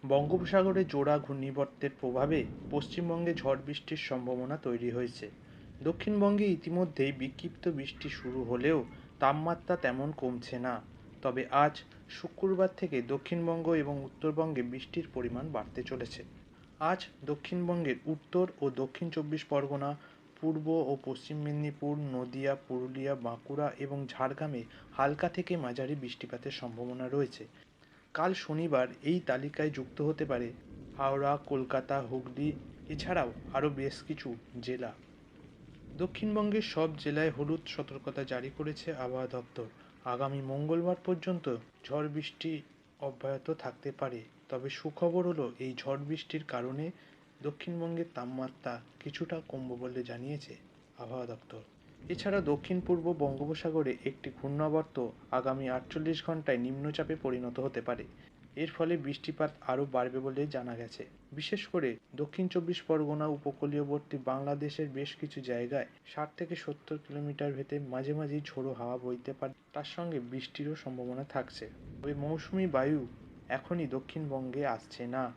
বঙ্গোপসাগরে জোড়া ঘূর্ণিবর্তের প্রভাবে পশ্চিমবঙ্গে ঝড় বৃষ্টির সম্ভাবনা তৈরি হয়েছে। দক্ষিণবঙ্গে ইতিমধ্যেই বিক্ষিপ্ত বৃষ্টি শুরু হলেও তাপমাত্রা তেমন কমছে না। তবে আজ শুক্রবার থেকে দক্ষিণবঙ্গ এবং উত্তরবঙ্গে বৃষ্টির পরিমাণ বাড়তে চলেছে। আজ দক্ষিণবঙ্গের উত্তর ও দক্ষিণ চব্বিশ পরগনা, পূর্ব ও পশ্চিম মেদিনীপুর, নদিয়া, পুরুলিয়া, বাঁকুড়া এবং ঝাড়গ্রামে হালকা থেকে মাঝারি বৃষ্টিপাতের সম্ভাবনা রয়েছে। কাল শনিবার এই তালিকায় যুক্ত হতে পারে হাওড়া, কলকাতা, হুগলি এছাড়াও আরও বেশ কিছু জেলা। দক্ষিণবঙ্গের সব জেলায় হলুদ সতর্কতা জারি করেছে আবহাওয়া দপ্তর। আগামী মঙ্গলবার পর্যন্ত ঝড় বৃষ্টি অব্যাহত থাকতে পারে। তবে সুখবর হলো এই ঝড় বৃষ্টির কারণে দক্ষিণবঙ্গের তাপমাত্রা কিছুটা কমবে বলে জানিয়েছে আবহাওয়া দপ্তর। এছাড়া দক্ষিণ পূর্ব বঙ্গোপসাগরে একটি ঘূর্ণাবর্ত আগামী 48 ঘন্টায় নিম্নচাপে পরিণত হতে পারে। এর ফলে বৃষ্টিপাত আরও বাড়বে বলে জানা গেছে। বিশেষ করে দক্ষিণ চব্বিশ পরগনা উপকূলীয়বর্তী বাংলাদেশের বেশ কিছু জায়গায় 60 থেকে 70 কিলোমিটার ভেতরে মাঝে মাঝেই ঝোড়ো হাওয়া বইতে পারে, তার সঙ্গে বৃষ্টিরও সম্ভাবনা থাকছে। তবে মৌসুমি বায়ু এখনই দক্ষিণবঙ্গে আসছে না।